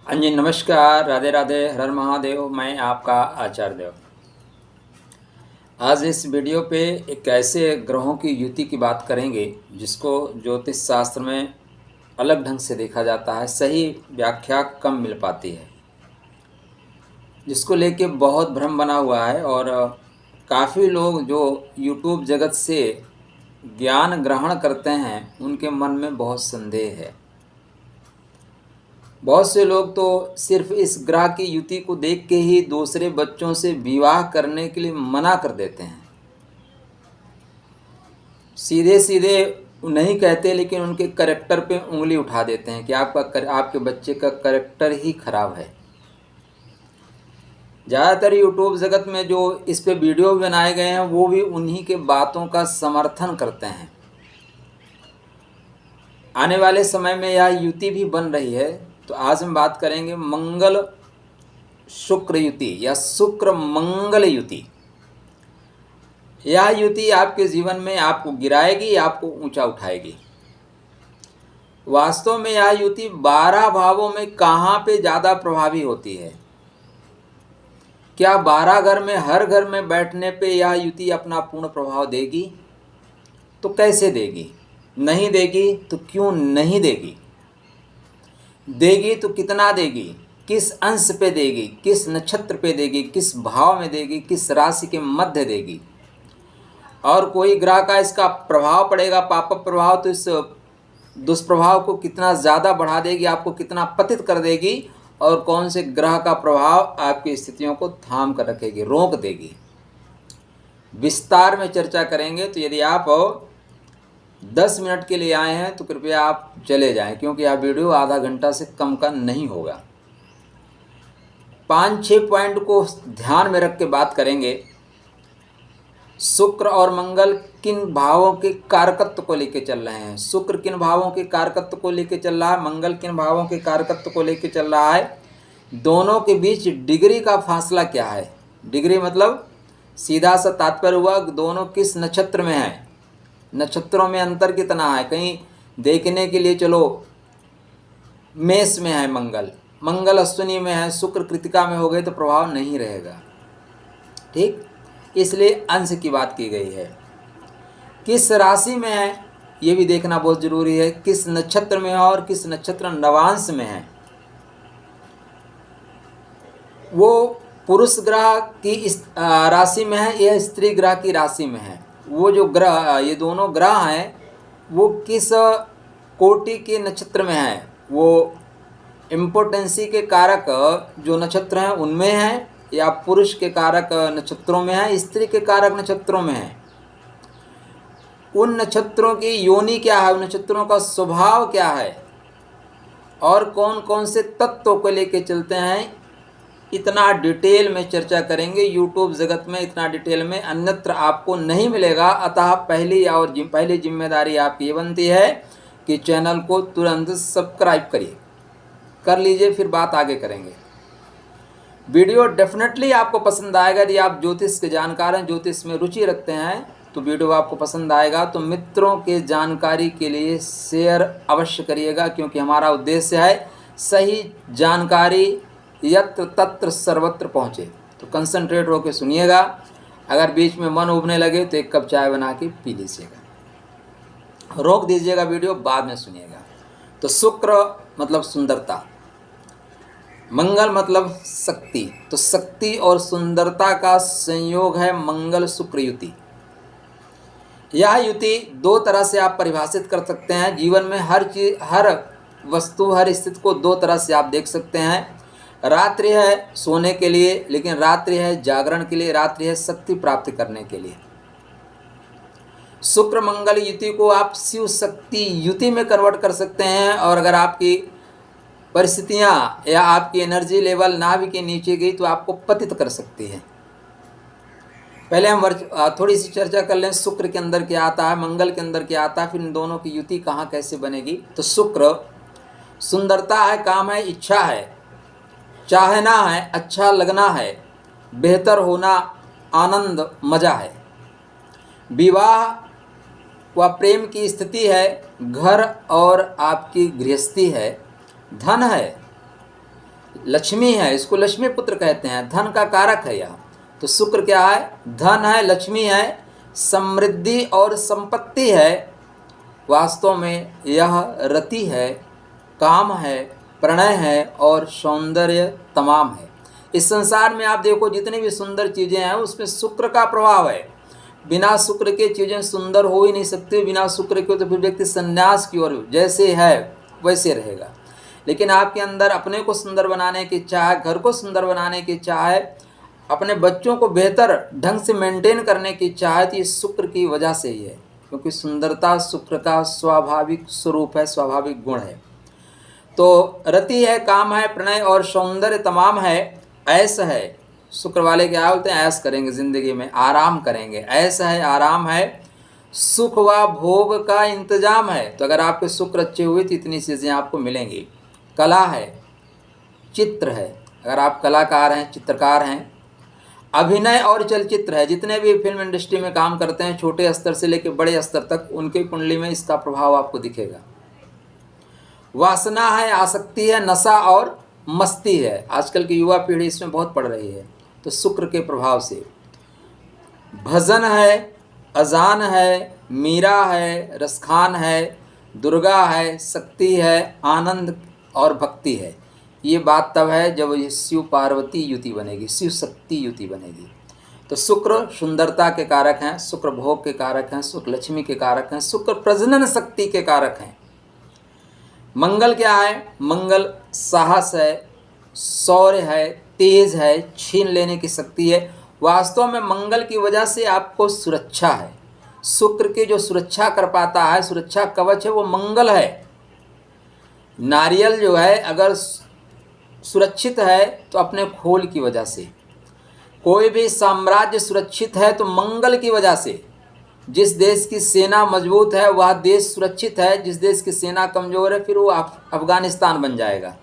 हाँ जी, नमस्कार, राधे राधे, हर हर महादेव। मैं आपका आचार्य देव। आज इस वीडियो पे एक ऐसे ग्रहों की युति की बात करेंगे जिसको ज्योतिष शास्त्र में अलग ढंग से देखा जाता है, सही व्याख्या कम मिल पाती है, जिसको लेके बहुत भ्रम बना हुआ है। और काफ़ी लोग जो यूट्यूब जगत से ज्ञान ग्रहण करते हैं उनके मन में बहुत संदेह है। बहुत से लोग तो सिर्फ इस ग्रह की युति को देख के ही दूसरे बच्चों से विवाह करने के लिए मना कर देते हैं। सीधे सीधे नहीं कहते, लेकिन उनके करेक्टर पे उंगली उठा देते हैं कि आपके बच्चे का करेक्टर ही खराब है। ज़्यादातर यूट्यूब जगत में जो इस पे वीडियो बनाए गए हैं वो भी उन्हीं के बातों का समर्थन करते हैं। आने वाले समय में यह युति भी बन रही है। तो आज हम बात करेंगे मंगल शुक्र युति या शुक्र मंगल युति। यह युति आपके जीवन में आपको गिराएगी, आपको ऊंचा उठाएगी। वास्तव में यह युति 12 भावों में कहाँ पे ज़्यादा प्रभावी होती है? क्या 12 घर में हर घर में बैठने पे यह युति अपना पूर्ण प्रभाव देगी? तो कैसे देगी? नहीं देगी तो क्यों नहीं देगी? देगी तो कितना देगी? किस अंश पे देगी? किस नक्षत्र पे देगी? किस भाव में देगी? किस राशि के मध्य देगी? और कोई ग्रह का इसका प्रभाव पड़ेगा, पाप प्रभाव, तो इस दुष्प्रभाव को कितना ज़्यादा बढ़ा देगी, आपको कितना पतित कर देगी, और कौन से ग्रह का प्रभाव आपकी स्थितियों को थाम कर रखेगी, रोक देगी। विस्तार में चर्चा करेंगे। तो यदि आप 10 मिनट के लिए आए हैं तो कृपया आप चले जाएं, क्योंकि यह वीडियो आधा घंटा से कम का नहीं होगा। 5-6 पॉइंट को ध्यान में रख के बात करेंगे। शुक्र और मंगल किन भावों के कारकत्व को लेकर चल रहे हैं? शुक्र किन भावों के कारकत्व को लेकर चल रहा है? मंगल किन भावों के कारकत्व को लेकर चल रहा है? दोनों के बीच डिग्री का फासला क्या है? डिग्री मतलब सीधा सा तात्पर्य हुआ दोनों किस नक्षत्र में है, नक्षत्रों में अंतर कितना है। कहीं देखने के लिए चलो मेष में है मंगल अश्विनी में है, शुक्र कृतिका में हो गए तो प्रभाव नहीं रहेगा। ठीक, इसलिए अंश की बात की गई है। किस राशि में है ये भी देखना बहुत जरूरी है, किस नक्षत्र में है और किस नक्षत्र नवांश में है। वो पुरुष ग्रह की इस राशि में है या स्त्री ग्रह की राशि में है। वो जो ग्रह, ये दोनों ग्रह हैं, वो किस कोटि के नक्षत्र में है। वो इम्पोर्टेंसी के कारक जो नक्षत्र हैं उनमें है, या पुरुष के कारक नक्षत्रों में है, स्त्री के कारक नक्षत्रों में है। उन नक्षत्रों की योनि क्या है, उन नक्षत्रों का स्वभाव क्या है, और कौन कौन से तत्वों को लेके चलते हैं, इतना डिटेल में चर्चा करेंगे। यूट्यूब जगत में इतना डिटेल में अन्यत्र आपको नहीं मिलेगा। अतः पहली जिम्मेदारी आपकी ये बनती है कि चैनल को तुरंत सब्सक्राइब कर लीजिए, फिर बात आगे करेंगे। वीडियो डेफिनेटली आपको पसंद आएगा। यदि आप ज्योतिष के जानकार हैं, ज्योतिष में रुचि रखते हैं, तो वीडियो आपको पसंद आएगा। तो मित्रों के जानकारी के लिए शेयर अवश्य करिएगा, क्योंकि हमारा उद्देश्य है सही जानकारी यत्र तत्र सर्वत्र पहुँचे। तो कंसंट्रेट होकर सुनिएगा। अगर बीच में मन उबने लगे तो एक कप चाय बना के पी लीजिएगा, रोक दीजिएगा वीडियो, बाद में सुनिएगा। तो शुक्र मतलब सुंदरता, मंगल मतलब शक्ति। तो शक्ति और सुंदरता का संयोग है मंगल शुक्र युति। यह युति 2 तरह से आप परिभाषित कर सकते हैं। जीवन में हर चीज, हर वस्तु, हर स्थिति को 2 तरह से आप देख सकते हैं। रात्रि है सोने के लिए, लेकिन रात्रि है जागरण के लिए, रात्रि है शक्ति प्राप्त करने के लिए। शुक्र मंगल युति को आप शिव शक्ति युति में कन्वर्ट कर सकते हैं। और अगर आपकी परिस्थितियां या आपकी एनर्जी लेवल नाभि के नीचे गई तो आपको पतित कर सकती है। पहले हम थोड़ी सी चर्चा कर लें, शुक्र के अंदर क्या आता है, मंगल के अंदर क्या आता है, फिर इन दोनों की युति कहाँ कैसे बनेगी। तो शुक्र सुंदरता है, काम है, इच्छा है, चाहना है, अच्छा लगना है, बेहतर होना, आनंद, मजा है, विवाह व प्रेम की स्थिति है, घर और आपकी गृहस्थी है, धन है, लक्ष्मी है, इसको लक्ष्मी पुत्र कहते हैं, धन का कारक है यह। तो शुक्र क्या है? धन है, लक्ष्मी है, समृद्धि और संपत्ति है। वास्तव में यह रति है, काम है, प्रणय है और सौंदर्य तमाम है। इस संसार में आप देखो जितनी भी सुंदर चीज़ें हैं उसमें शुक्र का प्रभाव है। बिना शुक्र के चीज़ें सुंदर हो ही नहीं सकती। बिना शुक्र के तो फिर व्यक्ति संन्यास की ओर जैसे है वैसे रहेगा। लेकिन आपके अंदर अपने को सुंदर बनाने की चाह, घर को सुंदर बनाने की चाह, अपने बच्चों को बेहतर ढंग से मेंटेन करने की चाह, तो ये शुक्र की वजह से ही है, क्योंकि सुंदरता शुक्र का स्वाभाविक स्वरूप है, स्वाभाविक गुण है। तो रति है, काम है, प्रणय और सौंदर्य तमाम है, ऐश है। शुक्र वाले क्या बोलते हैं? ऐश करेंगे, ज़िंदगी में आराम करेंगे। ऐश है, आराम है, सुख व भोग का इंतजाम है। तो अगर आपके शुक्र अच्छे हुए तो इतनी चीज़ें आपको मिलेंगी। कला है, चित्र है, अगर आप कलाकार हैं, चित्रकार हैं। अभिनय और चलचित्र है, जितने भी फिल्म इंडस्ट्री में काम करते हैं छोटे स्तर से लेकर बड़े स्तर तक, उनके कुंडली में इसका प्रभाव आपको दिखेगा। वासना है, आसक्ति है, नशा और मस्ती है। आजकल की युवा पीढ़ी इसमें बहुत पड़ रही है, तो शुक्र के प्रभाव से। भजन है, अजान है, मीरा है, रसखान है, दुर्गा है, शक्ति है, आनंद और भक्ति है। ये बात तब है जब ये शिव पार्वती युति बनेगी, शिव शक्ति युति बनेगी। तो शुक्र सुंदरता के कारक हैं, शुक्र भोग के कारक हैं, शुक्र लक्ष्मी के कारक हैं, शुक्र प्रजनन शक्ति के कारक हैं। मंगल क्या है? मंगल साहस है, शौर्य है, तेज है, छीन लेने की शक्ति है। वास्तव में मंगल की वजह से आपको सुरक्षा है। शुक्र की जो सुरक्षा कर पाता है, सुरक्षा कवच है, वो मंगल है। नारियल जो है अगर सुरक्षित है तो अपने खोल की वजह से। कोई भी साम्राज्य सुरक्षित है तो मंगल की वजह से। जिस देश की सेना मजबूत है वह देश सुरक्षित है, जिस देश की सेना कमज़ोर है फिर वो अफगानिस्तान बन जाएगा।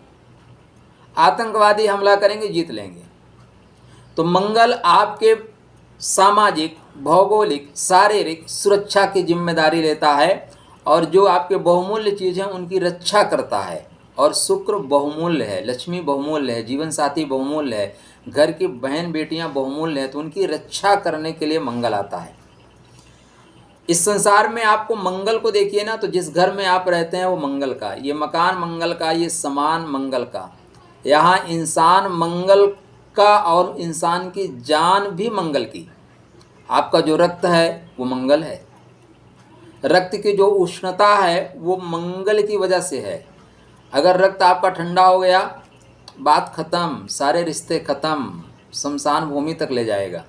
आतंकवादी हमला करेंगे, जीत लेंगे। तो मंगल आपके सामाजिक, भौगोलिक, शारीरिक सुरक्षा की जिम्मेदारी लेता है और जो आपके बहुमूल्य चीज़ हैं उनकी रक्षा करता है। और शुक्र बहुमूल्य है, लक्ष्मी बहुमूल्य है, जीवन साथी बहुमूल्य है, घर की बहन बेटियां बहुमूल्य हैं, तो उनकी रक्षा करने के लिए मंगल आता है। इस संसार में आपको मंगल को देखिए ना, तो जिस घर में आप रहते हैं वो मंगल का, ये मकान मंगल का, ये सामान मंगल का, यहाँ इंसान मंगल का और इंसान की जान भी मंगल की। आपका जो रक्त है वो मंगल है, रक्त की जो उष्णता है वो मंगल की वजह से है। अगर रक्त आपका ठंडा हो गया, बात खत्म, सारे रिश्ते खत्म, शमशान भूमि तक ले जाएगा।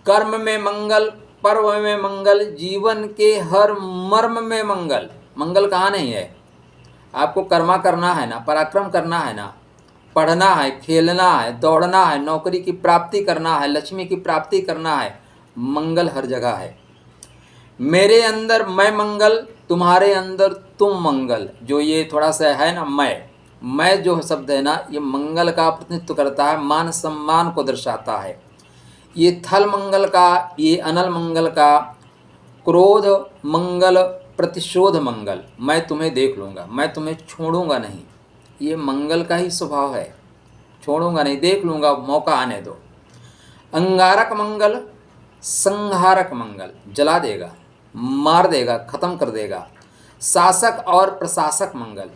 कर्म में मंगल, पर्व में मंगल, जीवन के हर मर्म में मंगल। मंगल कहाँ नहीं है? आपको कर्मा करना है ना, पराक्रम करना है ना, पढ़ना है, खेलना है, दौड़ना है, नौकरी की प्राप्ति करना है, लक्ष्मी की प्राप्ति करना है, मंगल हर जगह है। मेरे अंदर मैं मंगल, तुम्हारे अंदर तुम मंगल। जो ये थोड़ा सा है ना, मैं जो शब्द है ना, ये मंगल का प्रतिनिधित्व करता है, मान सम्मान को दर्शाता है। ये थल मंगल का, ये अनल मंगल का, क्रोध मंगल, प्रतिशोध मंगल, मैं तुम्हें देख लूँगा, मैं तुम्हें छोड़ूंगा नहीं, ये मंगल का ही स्वभाव है। छोड़ूंगा नहीं, देख लूँगा, मौका आने दो। अंगारक मंगल, संहारक मंगल, जला देगा, मार देगा, ख़त्म कर देगा। शासक और प्रशासक मंगल,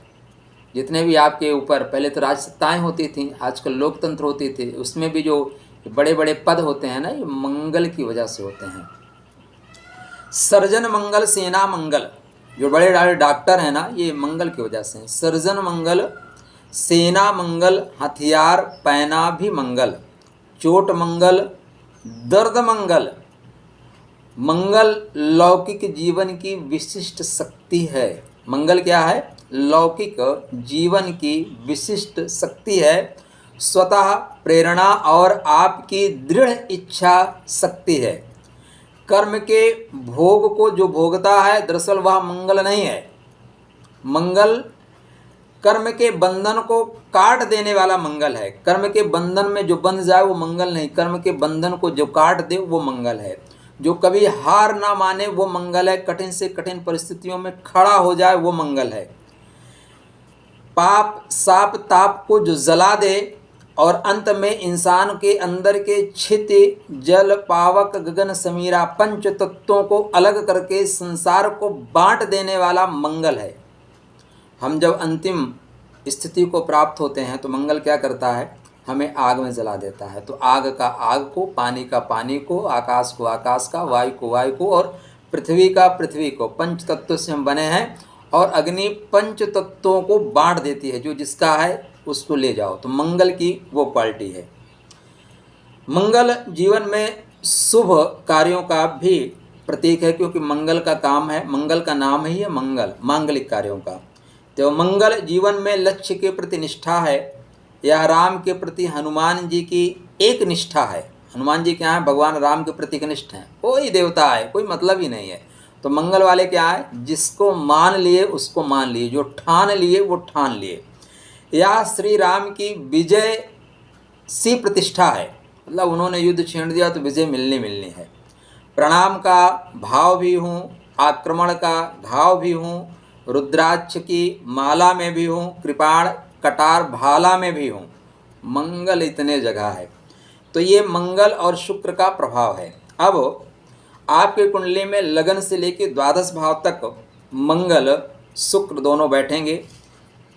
जितने भी आपके ऊपर, पहले तो राजसत्ताएँ होती थीं, आजकल लोकतंत्र होती थी, उसमें भी जो बड़े बड़े पद होते हैं ना, ये मंगल की वजह से होते हैं। सर्जन मंगल, सेना मंगल, जो बड़े बड़े डॉक्टर हैं ना, ये मंगल की वजह से हैं। सर्जन मंगल, सेना मंगल, हथियार पैना भी मंगल, चोट मंगल, दर्द मंगल। मंगल लौकिक जीवन की विशिष्ट शक्ति है। मंगल क्या है? लौकिक जीवन की विशिष्ट शक्ति है, स्वतः प्रेरणा और आपकी दृढ़ इच्छा शक्ति है। कर्म के भोग को जो भोगता है, दरअसल वह मंगल नहीं है। मंगल कर्म के बंधन को काट देने वाला मंगल है। कर्म के बंधन में जो बंध जाए वो मंगल नहीं, कर्म के बंधन को जो काट दे वो मंगल है। जो कभी हार ना माने वो मंगल है, कठिन से कठिन परिस्थितियों में खड़ा हो जाए वो मंगल है। पाप साप ताप को जो जला दे और अंत में इंसान के अंदर के क्षिति जल पावक गगन समीरा पंच तत्वों को अलग करके संसार को बांट देने वाला मंगल है। हम जब अंतिम स्थिति को प्राप्त होते हैं तो मंगल क्या करता है, हमें आग में जला देता है। तो आग का आग को, पानी का पानी को, आकाश को आकाश का, वायु को वायु को और पृथ्वी का पृथ्वी को, पंच तत्व से हम बने हैं। और अग्नि पंच तत्वों को बांट देती है, जो जिसका है उसको ले जाओ। तो मंगल की वो क्वालिटी है। मंगल जीवन में शुभ कार्यों का भी प्रतीक है, क्योंकि मंगल का काम है, मंगल का नाम ही है मंगल, मांगलिक कार्यों का। तो मंगल जीवन में लक्ष्य के प्रति निष्ठा है। यह राम के प्रति हनुमान जी की एक निष्ठा है। हनुमान जी क्या है, भगवान राम के प्रति निष्ठ हैं, कोई देवता है, कोई मतलब ही नहीं है। तो मंगल वाले क्या है, जिसको मान लिए उसको मान लिए, जो ठान लिए वो ठान लिए। यह श्री राम की विजय सी प्रतिष्ठा है, मतलब उन्होंने युद्ध छेड़ दिया तो विजय मिलनी है। प्रणाम का भाव भी हूँ, आक्रमण का घाव भी हूँ, रुद्राक्ष की माला में भी हूँ, कृपाण कटार भाला में भी हूँ। मंगल इतने जगह है। तो ये मंगल और शुक्र का प्रभाव है। अब आपके कुंडली में लगन से लेकर द्वादश भाव तक मंगल शुक्र दोनों बैठेंगे।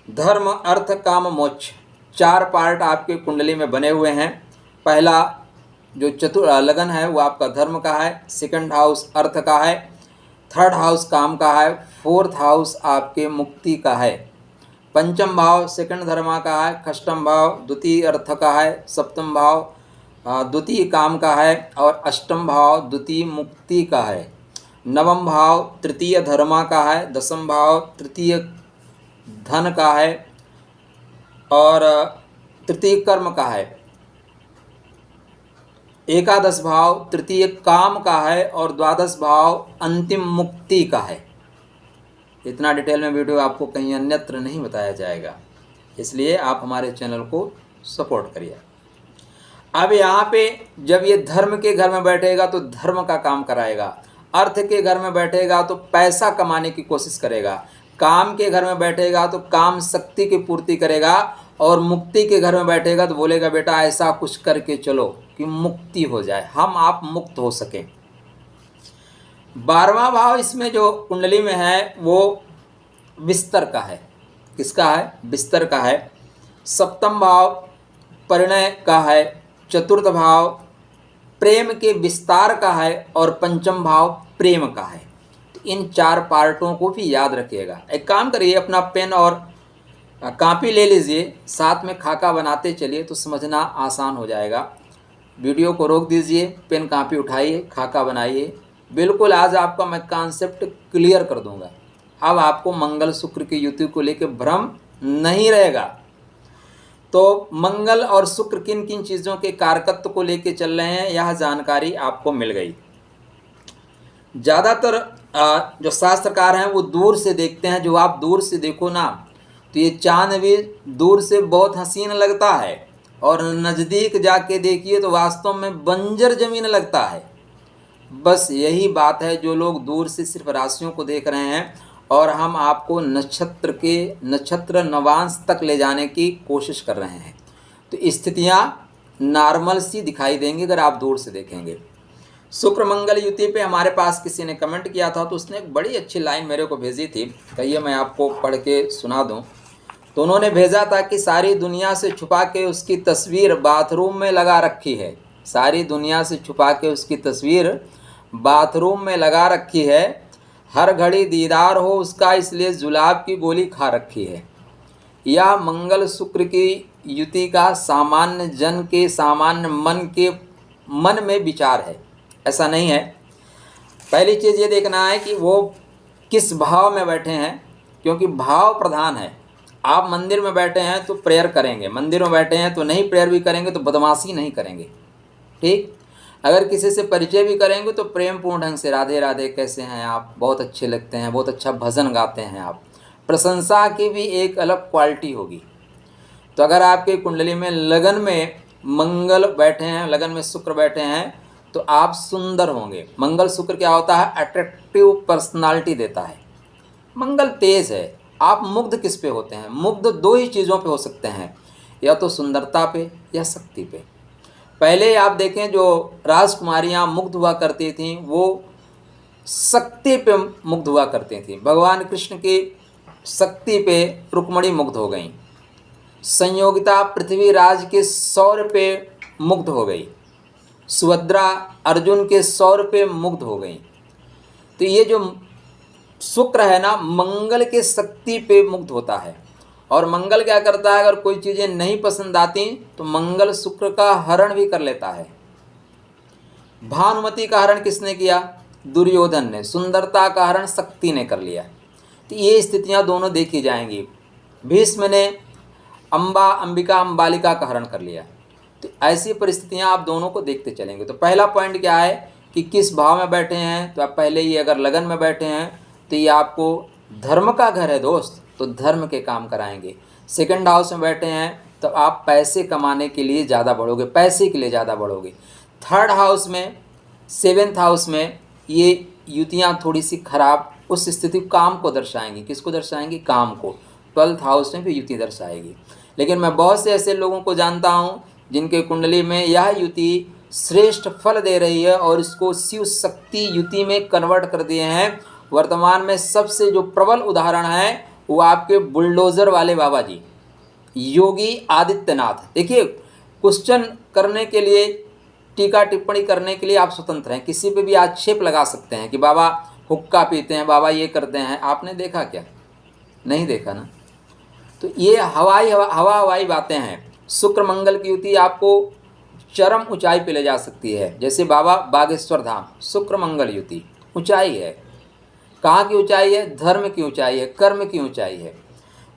धर्म अर्थ काम मोक्ष 4 पार्ट आपके कुंडली में बने हुए हैं। पहला जो लगन है वो आपका धर्म का है, सेकंड हाउस अर्थ का है, थर्ड हाउस काम का है, फोर्थ हाउस आपके मुक्ति का है, पंचम भाव सेकंड धर्मा का है, षष्ठम भाव द्वितीय अर्थ का है, सप्तम भाव द्वितीय काम का है और अष्टम भाव द्वितीय मुक्ति का है, नवम भाव तृतीय धर्मा का है, दसम भाव तृतीय धन का है और तृतीय कर्म का है, एकादश भाव तृतीय काम का है और द्वादश भाव अंतिम मुक्ति का है। इतना डिटेल में वीडियो आपको कहीं अन्यत्र नहीं बताया जाएगा, इसलिए आप हमारे चैनल को सपोर्ट करिए। अब यहाँ पे जब ये धर्म के घर में बैठेगा तो धर्म का काम कराएगा, अर्थ के घर में बैठेगा तो पैसा कमाने की कोशिश करेगा, काम के घर में बैठेगा तो काम शक्ति की पूर्ति करेगा और मुक्ति के घर में बैठेगा तो बोलेगा बेटा ऐसा कुछ करके चलो कि मुक्ति हो जाए, हम आप मुक्त हो सकें। 12वां भाव इसमें जो कुंडली में है वो बिस्तर का है। किसका है? बिस्तर का है। सप्तम भाव परिणय का है, चतुर्थ भाव प्रेम के विस्तार का है और पंचम भाव प्रेम का है। तो इन 4 पार्टों को भी याद रखिएगा। एक काम करिए, अपना पेन और कॉपी ले लीजिए, साथ में खाका बनाते चलिए तो समझना आसान हो जाएगा। वीडियो को रोक दीजिए, पेन कॉपी उठाइए, खाका बनाइए। बिल्कुल आज आपका मैं कॉन्सेप्ट क्लियर कर दूंगा। अब आपको मंगल शुक्र की युति को लेकर भ्रम नहीं रहेगा। तो मंगल और शुक्र किन किन चीज़ों के कारकत्व को लेकर चल रहे हैं, यह जानकारी आपको मिल गई। ज़्यादातर जो शास्त्रकार हैं वो दूर से देखते हैं। जो आप दूर से देखो ना तो ये चांद भी दूर से बहुत हसीन लगता है और नज़दीक जाके देखिए तो वास्तव में बंजर ज़मीन लगता है। बस यही बात है, जो लोग दूर से सिर्फ राशियों को देख रहे हैं और हम आपको नक्षत्र नवांश तक ले जाने की कोशिश कर रहे हैं, तो स्थितियाँ नॉर्मल सी दिखाई देंगी अगर आप दूर से देखेंगे। शुक्र मंगल युति पे हमारे पास किसी ने कमेंट किया था, तो उसने एक बड़ी अच्छी लाइन मेरे को भेजी थी, कहिए मैं आपको पढ़ के सुना दूं। तो उन्होंने भेजा था कि सारी दुनिया से छुपा के उसकी तस्वीर बाथरूम में लगा रखी है। सारी दुनिया से छुपा के उसकी तस्वीर बाथरूम में लगा रखी है, हर घड़ी दीदार हो उसका इसलिए जुलाब की गोली खा रखी है। यह मंगल शुक्र की युति का सामान्य जन के सामान्य मन में विचार है, ऐसा नहीं है। पहली चीज़ ये देखना है कि वो किस भाव में बैठे हैं, क्योंकि भाव प्रधान है। आप मंदिर में बैठे हैं तो प्रेयर करेंगे, मंदिर में बैठे हैं तो नहीं प्रेयर भी करेंगे तो बदमाशी नहीं करेंगे, ठीक। अगर किसी से परिचय भी करेंगे तो प्रेम पूर्ण ढंग से राधे राधे कैसे हैं आप, बहुत अच्छे लगते हैं, बहुत अच्छा भजन गाते हैं आप, प्रशंसा की भी एक अलग क्वालिटी होगी। तो अगर आपके कुंडली में लगन में मंगल बैठे हैं, लगन में शुक्र बैठे हैं, तो आप सुंदर होंगे। मंगल शुक्र क्या होता है? अट्रैक्टिव पर्सनालिटी देता है। मंगल तेज है, आप मुग्ध किस पे होते हैं? मुग्ध दो ही चीज़ों पे हो सकते हैं, या तो सुंदरता पे या शक्ति पे। पहले आप देखें जो राजकुमारियाँ मुग्ध हुआ करती थीं वो शक्ति पे मुग्ध हुआ करती थीं। भगवान कृष्ण की शक्ति पे रुक्मणी मुग्ध हो गई। संयोगिता पृथ्वीराज के शौर्य पे मुग्ध हो गई। सुभद्रा अर्जुन के शौर्य पे मुग्ध हो गई। तो ये जो शुक्र है ना, मंगल के शक्ति पे मुग्ध होता है। और मंगल क्या करता है, अगर कोई चीज़ें नहीं पसंद आती तो मंगल शुक्र का हरण भी कर लेता है। भानुमति का हरण किसने किया? दुर्योधन ने। सुंदरता का हरण शक्ति ने कर लिया। तो ये स्थितियां दोनों देखी जाएंगी। भीष्म ने अंबिका अंबालिका का हरण कर लिया। तो ऐसी परिस्थितियां आप दोनों को देखते चलेंगे। तो पहला पॉइंट क्या है कि किस भाव में बैठे हैं। तो आप पहले ही अगर लगन में बैठे हैं तो ये आपको धर्म का घर है दोस्त, तो धर्म के काम कराएंगे। सेकंड हाउस में बैठे हैं तो आप पैसे कमाने के लिए ज़्यादा बढ़ोगे, पैसे के लिए ज़्यादा बढ़ोगे। थर्ड हाउस में, सेवेंथ हाउस में ये युतियाँ थोड़ी सी खराब उस स्थिति काम को दर्शाएंगी। किसको दर्शाएंगी? काम को। 12th हाउस में भी युति दर्शाएगी। लेकिन मैं बहुत से ऐसे लोगों को जानता हूँ जिनके कुंडली में यह युति श्रेष्ठ फल दे रही है और इसको शिव शक्ति युति में कन्वर्ट कर दिए हैं। वर्तमान में सबसे जो प्रबल उदाहरण है वो आपके बुलडोज़र वाले बाबा जी, योगी आदित्यनाथ। देखिए, क्वेश्चन करने के लिए, टीका टिप्पणी करने के लिए आप स्वतंत्र हैं। किसी पे भी आक्षेप लगा सकते हैं कि बाबा हुक्का पीते हैं, बाबा ये करते हैं। आपने देखा क्या? नहीं देखा ना। तो ये हवाई बातें हैं। शुक्र मंगल की युति आपको चरम ऊंचाई पे ले जा सकती है। जैसे बाबा बागेश्वर धाम, शुक्र मंगल युति ऊंचाई है। कहाँ की ऊंचाई है? धर्म की ऊंचाई है, कर्म की ऊंचाई है।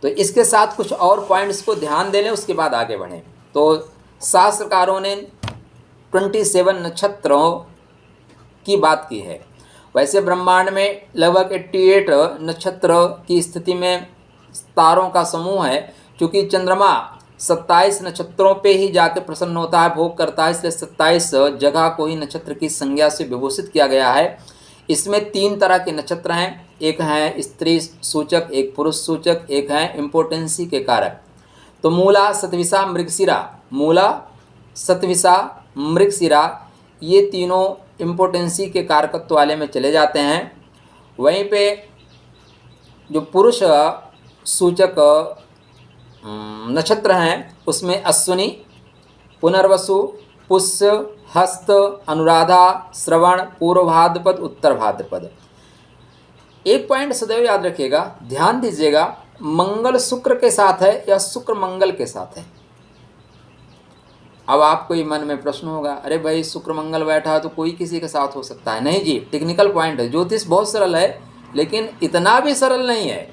तो इसके साथ कुछ और पॉइंट्स को ध्यान दे लें, उसके बाद आगे बढ़ें। तो शास्त्रकारों ने 27 नक्षत्रों की बात की है। वैसे ब्रह्मांड में लगभग 88 नक्षत्र की स्थिति में तारों का समूह है। क्योंकि चंद्रमा 27 नक्षत्रों पे ही जाके प्रसन्न होता है, भोग करता है, इसलिए 27 जगह को ही नक्षत्र की संज्ञा से विभूषित किया गया है। इसमें 3 तरह के नक्षत्र हैं। एक हैं स्त्री सूचक, एक पुरुष सूचक, एक हैं इम्पोर्टेंसी के कारक। तो मूला, सतविसा, मृगशिरा, मूला, सतविसा, मृगशिरा, ये तीनों इम्पोर्टेंसी के कारकत्व वाले में चले जाते हैं। वहीं पे जो पुरुष सूचक नक्षत्र हैं उसमें अश्विनी, पुनर्वसु, पुष्य, हस्त, अनुराधा, श्रवण, पूर्व भाद्रपद, उत्तर भाद्रपद। एक पॉइंट सदैव याद रखिएगा, ध्यान दीजिएगा, मंगल शुक्र के साथ है या शुक्र मंगल के साथ है। अब आपको ये मन में प्रश्न होगा, अरे भाई शुक्र मंगल बैठा है तो कोई किसी के साथ हो सकता है। नहीं जी, टेक्निकल पॉइंट है। ज्योतिष बहुत सरल है लेकिन इतना भी सरल नहीं है।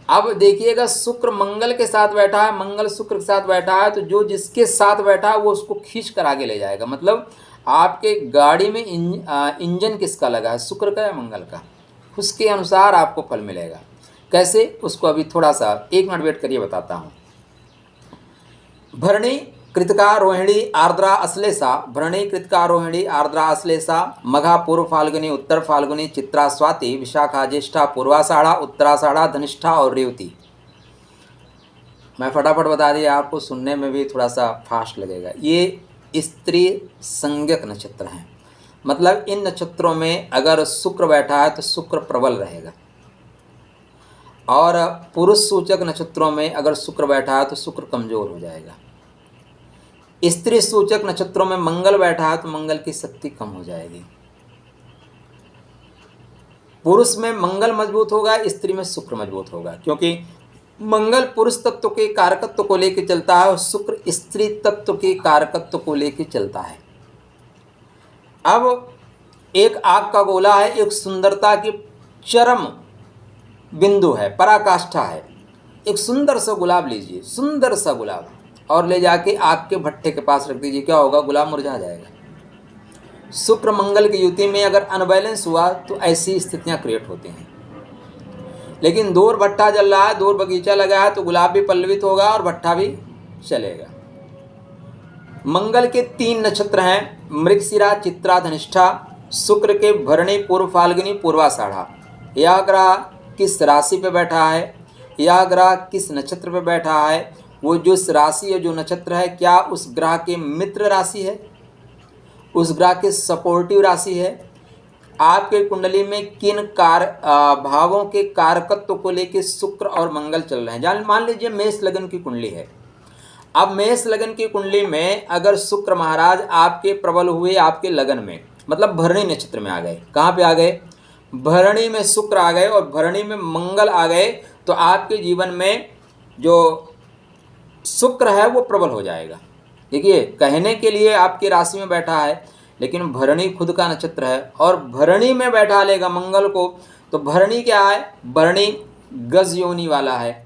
अब देखिएगा, शुक्र मंगल के साथ बैठा है, मंगल शुक्र के साथ बैठा है, तो जो जिसके साथ बैठा है वो उसको खींच कर आगे ले जाएगा। मतलब आपके गाड़ी में इंजन किसका लगा है, शुक्र का या मंगल का, उसके अनुसार आपको फल मिलेगा। कैसे, उसको अभी थोड़ा सा 1 मिनट वेट करिए, बताता हूँ। भरणी, कृतिका, रोहिणी, आर्द्रा, अश्लेषा। भरणी, कृतिका, रोहिणी, आर्द्रा, अश्लेषा। मघा, पूर्व फाल्गुनी, उत्तर फाल्गुनी, चित्रा, स्वाति, विशाखा, ज्येष्ठा, पूर्वाषाढ़ा, उत्तराषाढ़ा, धनिष्ठा और रेवती। मैं फटाफट बता दिया, आपको सुनने में भी थोड़ा सा फास्ट लगेगा। ये स्त्री संज्ञक नक्षत्र हैं। मतलब इन नक्षत्रों में अगर शुक्र बैठा है तो शुक्र प्रबल रहेगा। और पुरुष सूचक नक्षत्रों में अगर शुक्र बैठा है तो शुक्र कमजोर हो जाएगा। स्त्री सूचक नक्षत्रों में मंगल बैठा है तो मंगल की शक्ति कम हो जाएगी। पुरुष में मंगल मजबूत होगा, स्त्री में शुक्र मजबूत होगा, क्योंकि मंगल पुरुष तत्व के कारकत्व को लेकर चलता है और शुक्र स्त्री तत्व के कारकत्व को लेकर चलता है। अब एक आग का गोला है, एक सुंदरता की चरम बिंदु है, पराकाष्ठा है। एक सुंदर सा गुलाब लीजिए, सुंदर सा गुलाब, और ले जाके आग के भट्टे के पास रख दीजिए, क्या होगा, गुलाब मुरझा जाएगा। शुक्र मंगल की युति में अगर अनबैलेंस हुआ तो ऐसी स्थितियां क्रिएट होती हैं। लेकिन दूर भट्टा जल रहा है, दूर बगीचा लगा है, तो गुलाब भी पल्लवित होगा और भट्टा भी चलेगा। मंगल के 3 नक्षत्र हैं, मृगशिरा, चित्रा, धनिष्ठा। शुक्र के भरणी, पूर्व फाल्गुनी, पूर्वाषाढ़ा। यह ग्रह किस राशि पे बैठा है, यह ग्रह किस नक्षत्र पर बैठा है, वो जो राशि है जो नक्षत्र है क्या उस ग्रह के मित्र राशि है, उस ग्रह के सपोर्टिव राशि है, आपके कुंडली में किन भावों के कारकत्व को लेकर शुक्र और मंगल चल रहे हैं। जान मान लीजिए मेष लगन की कुंडली है। अब मेष लगन की कुंडली में अगर शुक्र महाराज आपके प्रबल हुए आपके लगन में, मतलब भरणी नक्षत्र में आ गए, कहाँ पे आ गए, भरणी में शुक्र आ गए और भरणी में मंगल आ गए, तो आपके जीवन में जो शुक्र है वो प्रबल हो जाएगा। देखिए कहने के लिए आपकी राशि में बैठा है, लेकिन भरणी खुद का नक्षत्र है और भरणी में बैठा लेगा मंगल को, तो भरणी क्या है, भरणी गज योनि वाला है,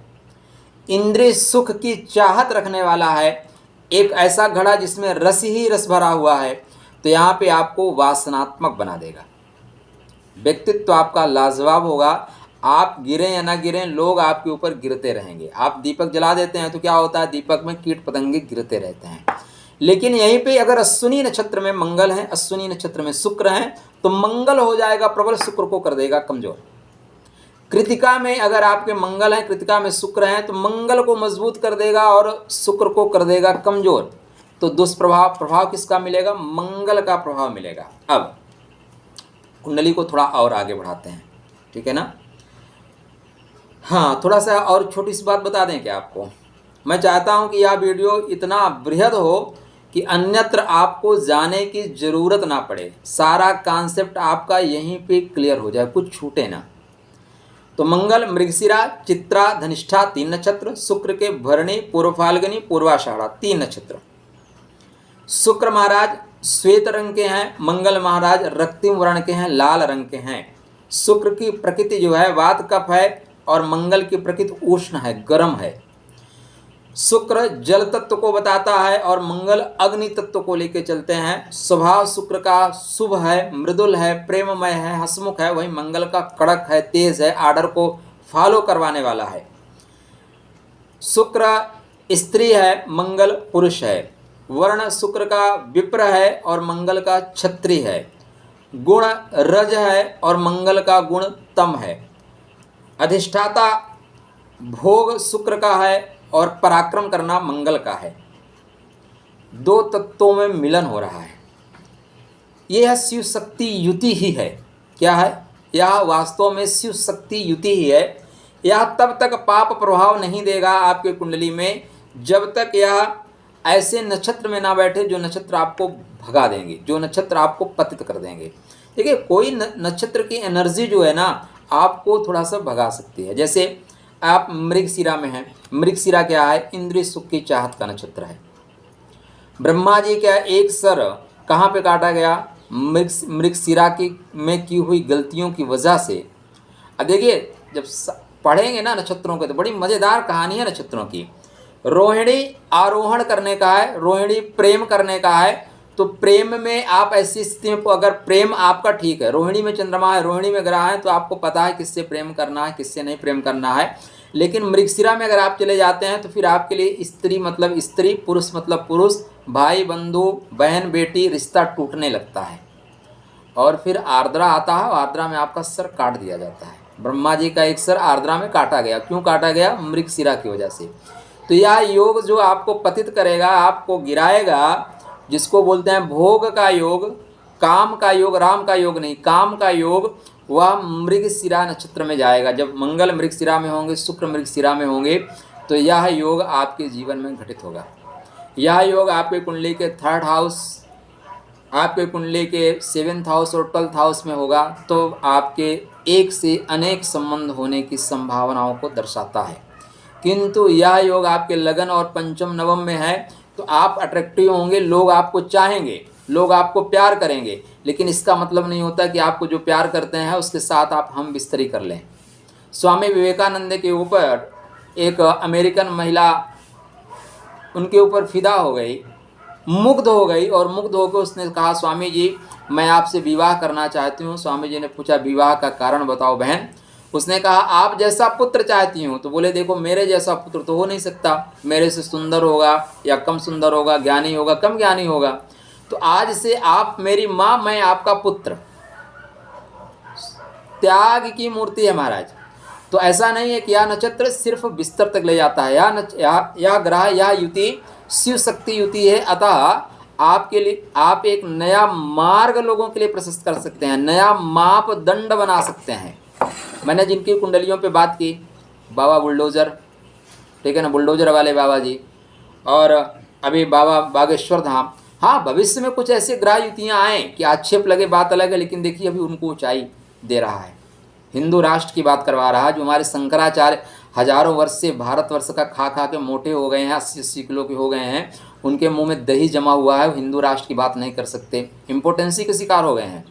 इंद्रिय सुख की चाहत रखने वाला है, एक ऐसा घड़ा जिसमें रस ही रस भरा हुआ है। तो यहाँ पे आपको वासनात्मक बना देगा, व्यक्तित्व आपका लाजवाब होगा। आप गिरें या ना गिरें, लोग आपके ऊपर गिरते रहेंगे। आप दीपक जला देते हैं तो क्या होता है, दीपक में कीट पतंगे गिरते रहते हैं। लेकिन यहीं पे अगर अश्विनी नक्षत्र में मंगल है, अश्विनी नक्षत्र में शुक्र है, तो मंगल हो जाएगा प्रबल, शुक्र को कर देगा कमजोर। कृतिका में अगर आपके मंगल है, कृतिका में शुक्र है, तो मंगल को मजबूत कर देगा और शुक्र को कर देगा कमजोर। तो प्रभाव किसका मिलेगा, मंगल का प्रभाव मिलेगा। अब कुंडली को थोड़ा और आगे बढ़ाते हैं, ठीक है ना। हाँ, थोड़ा सा और छोटी सी बात बता दें क्या आपको। मैं चाहता हूं कि यह वीडियो इतना बृहद हो कि अन्यत्र आपको जाने की ज़रूरत ना पड़े, सारा कॉन्सेप्ट आपका यहीं पे क्लियर हो जाए, कुछ छूटे ना। तो मंगल मृगशिरा, चित्रा, धनिष्ठा 3 नक्षत्र, शुक्र के भरणी, पूर्व फाल्गुनी, पूर्वाषाढ़ा 3 नक्षत्र। शुक्र महाराज श्वेत रंग के हैं, मंगल महाराज रक्तिम वर्ण के हैं, लाल रंग के हैं। शुक्र की प्रकृति जो है वात कफ है और मंगल की प्रकृति उष्ण है, गर्म है। शुक्र जल तत्व को बताता है और मंगल अग्नि तत्व को लेकर चलते हैं। स्वभाव शुक्र का शुभ है, मृदुल है, प्रेममय है, हंसमुख है, वही मंगल का कड़क है, तेज है, आर्डर को फॉलो करवाने वाला है। शुक्र स्त्री है, मंगल पुरुष है। वर्ण शुक्र का विप्र है और मंगल का क्षत्रिय है। गुण रज है और मंगल का गुण तम है। अधिष्ठाता भोग शुक्र का है और पराक्रम करना मंगल का है। 2 तत्वों में मिलन हो रहा है। यह शिव शक्ति युति ही है। क्या है, यह वास्तव में शिव शक्ति युति ही है। यह तब तक पाप प्रभाव नहीं देगा आपके कुंडली में जब तक यह ऐसे नक्षत्र में ना बैठे जो नक्षत्र आपको भगा देंगे, जो नक्षत्र आपको पतित कर देंगे। देखिए कोई नक्षत्र की एनर्जी जो है ना आपको थोड़ा सा भगा सकती है। जैसे आप मृगशिरा में हैं, मृगशिरा क्या है, इंद्रिय सुख की चाहत का नक्षत्र है। ब्रह्मा जी का एक सर कहाँ पे काटा गया, मृगशिरा में की हुई गलतियों की वजह से। अब देखिए जब पढ़ेंगे ना नक्षत्रों के तो बड़ी मज़ेदार कहानी है नक्षत्रों की। रोहिणी आरोहण करने का है, रोहिणी प्रेम करने का है। तो प्रेम में आप ऐसी स्थिति में, अगर प्रेम आपका ठीक है, रोहिणी में चंद्रमा है, रोहिणी में ग्रह है, तो आपको पता है किससे प्रेम करना है, किससे नहीं प्रेम करना है। लेकिन मृगशिरा में अगर आप चले जाते हैं तो फिर आपके लिए स्त्री मतलब स्त्री, पुरुष मतलब पुरुष, भाई बंधु बहन बेटी रिश्ता टूटने लगता है। और फिर आर्द्रा आता है, आर्द्रा में आपका सर काट दिया जाता है। ब्रह्मा जी का एक सर आर्द्रा में काटा गया। क्यों काटा गया, मृगशिरा की वजह से। तो यह योग जो आपको पतित करेगा, आपको गिराएगा, जिसको बोलते हैं भोग का योग, काम का योग, राम का योग नहीं, काम का योग, वह मृगशिरा नक्षत्र में जाएगा। जब मंगल मृगशिरा में होंगे, शुक्र मृगशिरा में होंगे, तो यह योग आपके जीवन में घटित होगा। यह योग आपके कुंडली के 3rd हाउस, आपके कुंडली के 7th हाउस और 12th हाउस में होगा। तो आपके एक से अनेक संबंध होने की संभावनाओं को दर्शाता है। किंतु यह योग आपके लगन और पंचम नवम में है तो आप अट्रैक्टिव होंगे, लोग आपको चाहेंगे, लोग आपको प्यार करेंगे। लेकिन इसका मतलब नहीं होता कि आपको जो प्यार करते हैं उसके साथ आप हम बिस्तरी कर लें। स्वामी विवेकानंद के ऊपर एक अमेरिकन महिला उनके ऊपर फिदा हो गई, मुग्ध हो गई, और मुग्ध होकर उसने कहा स्वामी जी मैं आपसे विवाह करना चाहती हूँ। स्वामी जी ने पूछा विवाह का कारण बताओ बहन। उसने कहा आप जैसा पुत्र चाहती हूँ। तो बोले देखो मेरे जैसा पुत्र तो हो नहीं सकता, मेरे से सुंदर होगा या कम सुंदर होगा, ज्ञानी होगा कम ज्ञानी होगा। तो आज से आप मेरी माँ, मैं आपका पुत्र। त्याग की मूर्ति है महाराज। तो ऐसा नहीं है कि यह नक्षत्र सिर्फ बिस्तर तक ले जाता है। यह ग्रह, यह युति शिव शक्ति युति है। अतः आपके लिए आप एक नया मार्ग लोगों के लिए प्रशस्त कर सकते हैं, नया मापदंड बना सकते हैं। मैंने जिनकी कुंडलियों पे बात की, बाबा बुलडोज़र, ठीक है ना, बुलडोज़र वाले बाबा जी, और अभी बाबा बागेश्वर धाम। हाँ, भविष्य में कुछ ऐसे ग्रह युतियाँ आएँ कि आक्षेप लगे, बात अलग है, लेकिन देखिए अभी उनको ऊंचाई दे रहा है। हिंदू राष्ट्र की बात करवा रहा है। जो हमारे शंकराचार्य हजारों वर्ष से भारतवर्ष का खा खा के मोटे हो गए हैं, 80-80 किलो के हो गए हैं, उनके मुंह में दही जमा हुआ है, हिंदू राष्ट्र की बात नहीं कर सकते, इम्पोर्टेंसी के शिकार हो गए हैं।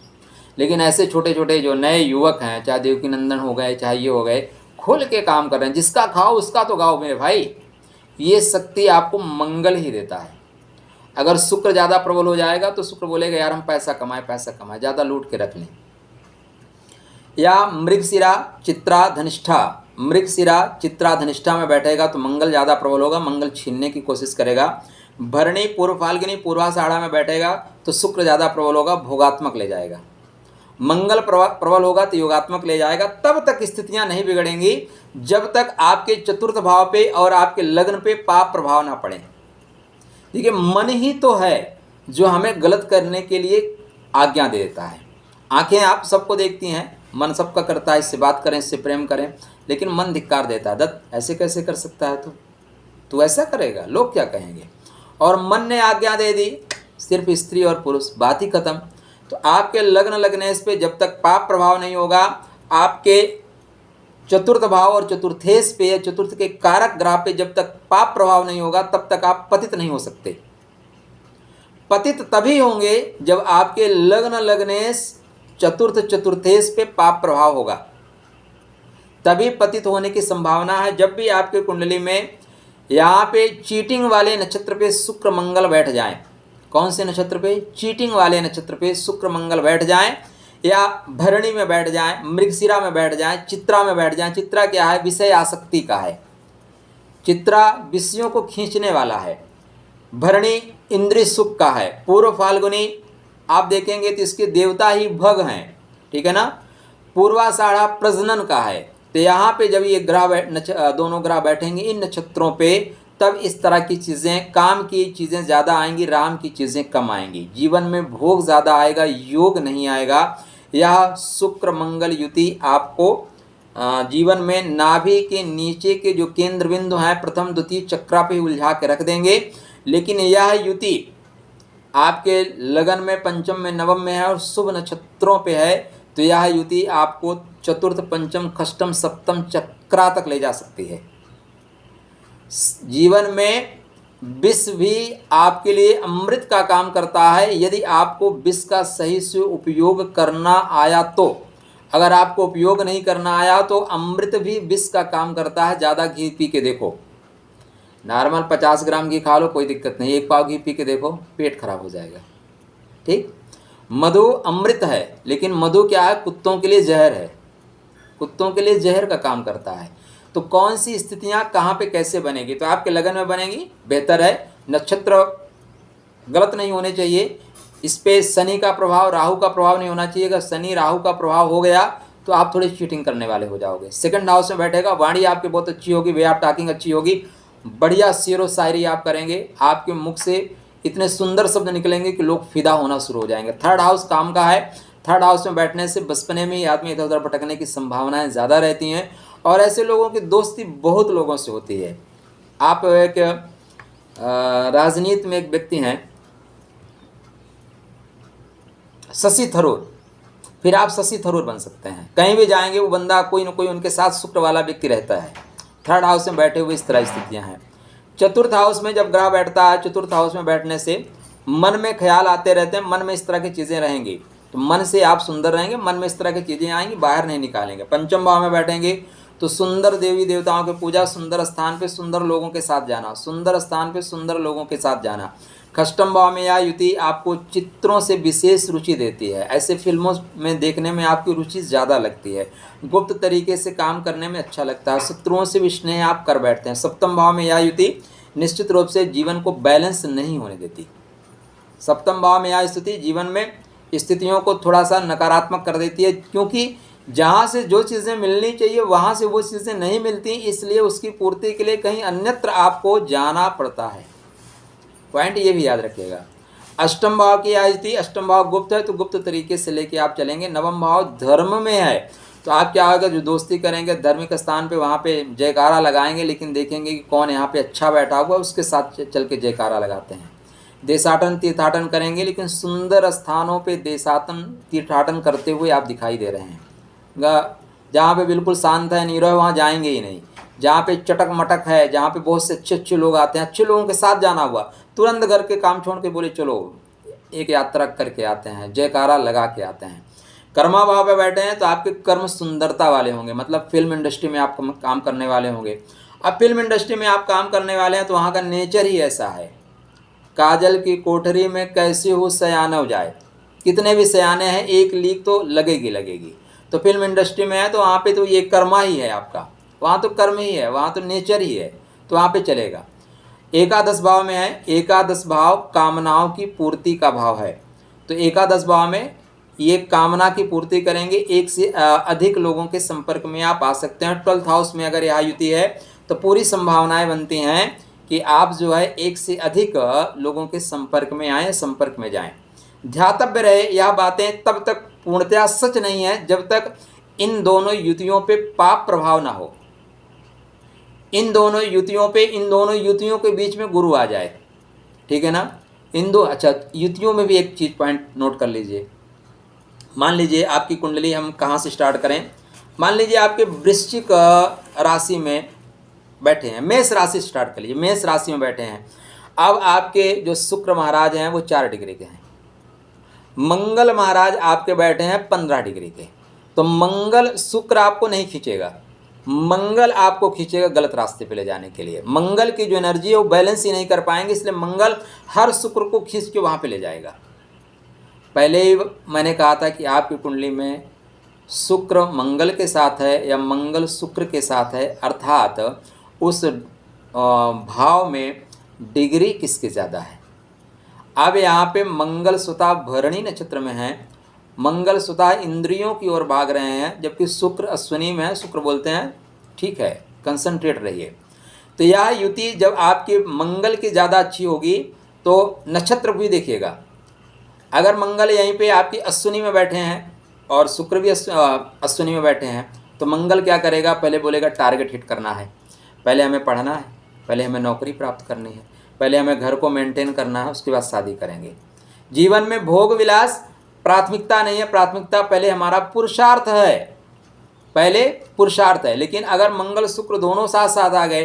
लेकिन ऐसे छोटे छोटे जो नए युवक हैं, चाहे देवकीनंदन हो गए, चाहे ये हो गए, खुल के काम कर रहे हैं। जिसका खाओ उसका तो गाओ मेरे भाई। ये शक्ति आपको मंगल ही देता है। अगर शुक्र ज़्यादा प्रबल हो जाएगा तो शुक्र बोलेगा यार हम पैसा कमाएं, ज़्यादा लूट के रख लें। या मृगशिरा चित्रा धनिष्ठा, मृगशिरा चित्रा धनिष्ठा में बैठेगा तो मंगल ज़्यादा प्रबल होगा, मंगल छीनने की कोशिश करेगा। भरणी पूर्व फाल्गुनी पूर्वाषाढ़ा में बैठेगा तो शुक्र ज़्यादा प्रबल होगा, भोगात्मक ले जाएगा। मंगल प्रबल होगा तो योगात्मक ले जाएगा। तब तक स्थितियां नहीं बिगड़ेंगी जब तक आपके चतुर्थ भाव पे और आपके लग्न पे पाप प्रभाव ना पड़े। देखिए, मन ही तो है जो हमें गलत करने के लिए आज्ञा दे देता है। आंखें आप सबको देखती हैं, मन सबका करता है, इससे बात करें, इससे प्रेम करें, लेकिन मन धिक्कार देता है। दत्त ऐसे कैसे कर सकता है, तू ऐसा करेगा, लोग क्या कहेंगे। और मन ने आज्ञा दे दी, सिर्फ स्त्री और पुरुष, बात ही खत्म। तो आपके लग्न लगनेश पे जब तक पाप प्रभाव नहीं होगा, आपके चतुर्थ भाव और चतुर्थेश पे, चतुर्थ के कारक ग्रह पे जब तक पाप प्रभाव नहीं होगा, तब तक आप पतित नहीं हो सकते। पतित तभी होंगे जब आपके लग्न लगनेश चतुर्थेश पे पाप प्रभाव होगा, तभी पतित होने की संभावना है। जब भी आपके कुंडली में यहाँ पे चीटिंग वाले नक्षत्र पे शुक्र मंगल बैठ जाएं, कौन से नक्षत्र पे, चीटिंग वाले नक्षत्र पे शुक्र मंगल बैठ जाएं, या भरणी में बैठ जाएं, मृगशिरा में बैठ जाएं, चित्रा में बैठ जाएं। चित्रा क्या है, विषय आसक्ति का है, चित्रा विषयों को खींचने वाला है। भरणी इंद्रिय सुख का है। पूर्व फाल्गुनी आप देखेंगे तो इसके देवता ही भग हैं, ठीक है ना। पूर्वाषाढ़ा प्रजनन का है। तो यहाँ पे जब ये ग्रह दोनों ग्रह बैठेंगे इन नक्षत्रों पे, तब इस तरह की चीज़ें, काम की चीज़ें ज़्यादा आएंगी, राम की चीज़ें कम आएंगी। जीवन में भोग ज़्यादा आएगा, योग नहीं आएगा। यह शुक्र मंगल युति आपको जीवन में नाभि के नीचे के जो केंद्र बिंदु हैं, प्रथम द्वितीय चक्रा पे उलझा के रख देंगे। लेकिन यह युति आपके लगन में, पंचम में, नवम में है और शुभ नक्षत्रों पे है, तो यह युति आपको चतुर्थ, पंचम, षष्ठम, सप्तम चक्रा तक ले जा सकती है। जीवन में विष भी आपके लिए अमृत का काम करता है, यदि आपको विष का सही से उपयोग करना आया तो। अगर आपको उपयोग नहीं करना आया तो अमृत भी विष का काम करता है। ज़्यादा घी पी के देखो, नॉर्मल 50 ग्राम घी खा लो कोई दिक्कत नहीं, 1 पाव घी पी के देखो, पेट खराब हो जाएगा, ठीक। मधु अमृत है, लेकिन मधु क्या है, कुत्तों के लिए जहर है, कुत्तों के लिए जहर का काम करता है। तो कौन सी स्थितियां कहाँ पे कैसे बनेगी, तो आपके लगन में बनेगी, बेहतर है। नक्षत्र गलत नहीं होने चाहिए, इस पे शनि का प्रभाव, राहु का प्रभाव नहीं होना चाहिए। अगर शनि राहु का प्रभाव हो गया तो आप थोड़ी चीटिंग करने वाले हो जाओगे। सेकंड हाउस में बैठेगा, वाणी आपकी बहुत अच्छी होगी, वे आप टॉकिंग अच्छी होगी, बढ़िया शेरो शायरी आप करेंगे, आपके मुख से इतने सुंदर शब्द निकलेंगे कि लोग फिदा होना शुरू हो जाएंगे। थर्ड हाउस काम का है। थर्ड हाउस में बैठने से बचपने में ही आदमी इधर उधर भटकने की संभावनाएं ज़्यादा रहती हैं, और ऐसे लोगों की दोस्ती बहुत लोगों से होती है। आप एक राजनीति में एक व्यक्ति हैं शशि थरूर, फिर आप शशि थरूर बन सकते हैं। कहीं भी जाएंगे वो बंदा कोई ना कोई उनके साथ शुक्र वाला व्यक्ति रहता है। थर्ड हाउस में बैठे हुए इस तरह स्थितियां हैं। चतुर्थ हाउस में जब ग्रह बैठता है, चतुर्थ हाउस में बैठने से मन में ख्याल आते रहते हैं, मन में इस तरह की चीज़ें रहेंगी, तो मन से आप सुंदर रहेंगे, मन में इस तरह की चीज़ें आएंगी, बाहर नहीं निकालेंगे। पंचम भाव में बैठेंगे तो सुंदर देवी देवताओं की पूजा, सुंदर स्थान पे सुंदर लोगों के साथ जाना, सुंदर स्थान पे सुंदर लोगों के साथ जाना। षष्ठम भाव में यह युति आपको चित्रों से विशेष रुचि देती है, ऐसे फिल्मों में देखने में आपकी रुचि ज़्यादा लगती है, गुप्त तरीके से काम करने में अच्छा लगता है, शत्रुओं से भी स्नेह आप कर बैठते हैं। सप्तम भाव में यह युति निश्चित रूप से जीवन को बैलेंस नहीं होने देती। सप्तम भाव में यह स्थिति जीवन में स्थितियों को थोड़ा सा नकारात्मक कर देती है, क्योंकि जहाँ से जो चीज़ें मिलनी चाहिए वहाँ से वो चीज़ें नहीं मिलती, इसलिए उसकी पूर्ति के लिए कहीं अन्यत्र आपको जाना पड़ता है। पॉइंट ये भी याद रखिएगा। अष्टम भाव की आज थी, अष्टम भाव गुप्त है तो गुप्त तरीके से लेके आप चलेंगे। नवम भाव धर्म में है तो आप क्या होगा, जो दोस्ती करेंगे धार्मिक स्थान पे वहाँ पे जयकारा लगाएंगे, लेकिन देखेंगे कि कौन यहाँ पे अच्छा बैठा हुआ है उसके साथ चल के जयकारा लगाते हैं। देशाटन तीर्थाटन करेंगे, लेकिन सुंदर स्थानों पे देशाटन तीर्थाटन करते हुए आप दिखाई दे रहे हैं। जहाँ पे बिल्कुल शांत है नीरव, वहाँ जाएंगे ही नहीं। जहाँ पे चटक मटक है, जहाँ पे बहुत से अच्छे अच्छे लोग आते हैं, अच्छे लोगों के साथ जाना हुआ, तुरंत घर के काम छोड़ के बोले चलो एक यात्रा करके आते हैं, जयकारा लगा के आते हैं। कर्मा भाव पे बैठे हैं तो आपके कर्म सुंदरता वाले होंगे, मतलब फिल्म इंडस्ट्री में आप काम करने वाले होंगे। अब फिल्म इंडस्ट्री में आप काम करने वाले हैं तो वहाँ का नेचर ही ऐसा है। काजल की कोठरी में कैसे हो सयाना जाए, कितने भी सयाने हैं एक लीक तो लगेगी। तो फिल्म इंडस्ट्री में है तो वहाँ पे तो ये कर्मा ही है आपका, वहाँ तो कर्म ही है, वहाँ तो नेचर ही है, तो वहाँ पे चलेगा। एकादश भाव में है, एकादश भाव कामनाओं की पूर्ति का भाव है। तो एकादश भाव में ये कामना की पूर्ति करेंगे, एक से अधिक लोगों के संपर्क में आप आ सकते हैं। 12th हाउस में अगर यह युति है तो पूरी संभावनाएं बनती हैं कि आप जो है एक से अधिक लोगों के संपर्क में आएँ, संपर्क में जाएं। ध्यातव्य रहे यह बातें तब तक पूर्णतया सच नहीं है जब तक इन दोनों युतियों पे पाप प्रभाव ना हो। इन दोनों युतियों के बीच में गुरु आ जाए, ठीक है ना। अच्छा युतियों में भी एक चीज पॉइंट नोट कर लीजिए। मान लीजिए आपकी कुंडली, हम कहाँ से स्टार्ट करें, मान लीजिए आपके वृश्चिक राशि में बैठे हैं, मेष राशि स्टार्ट कर लीजिए, मेष राशि में बैठे हैं। अब आपके जो शुक्र महाराज हैं वो 4 डिग्री के हैं, मंगल महाराज आपके बैठे हैं 15 डिग्री के। तो मंगल शुक्र आपको नहीं खींचेगा, मंगल आपको खींचेगा गलत रास्ते पे ले जाने के लिए। मंगल की जो एनर्जी है वो बैलेंस ही नहीं कर पाएंगे, इसलिए मंगल हर शुक्र को खींच के वहाँ पे ले जाएगा। पहले ही मैंने कहा था कि आपकी कुंडली में शुक्र मंगल के साथ है या मंगल शुक्र के साथ है, अर्थात उस भाव में डिग्री किसके ज़्यादा है। अब यहाँ पे मंगल स्वतः भरणी नक्षत्र में है, मंगल स्वतः इंद्रियों की ओर भाग रहे हैं, जबकि शुक्र अश्विनी में है। शुक्र बोलते हैं ठीक है, कंसंट्रेट रहिए। तो यह युति जब आपके मंगल की ज़्यादा अच्छी होगी तो नक्षत्र भी देखिएगा। अगर मंगल यहीं पे आपकी अश्विनी में बैठे हैं और शुक्र भी अश्विनी में बैठे हैं तो मंगल क्या करेगा, पहले बोलेगा टारगेट हिट करना है, पहले हमें पढ़ना है, पहले हमें नौकरी प्राप्त करनी है, पहले हमें घर को मेंटेन करना है, उसके बाद शादी करेंगे। जीवन में भोग विलास प्राथमिकता नहीं है, प्राथमिकता पहले हमारा पुरुषार्थ है, पहले पुरुषार्थ है। लेकिन अगर मंगल शुक्र दोनों साथ साथ आ गए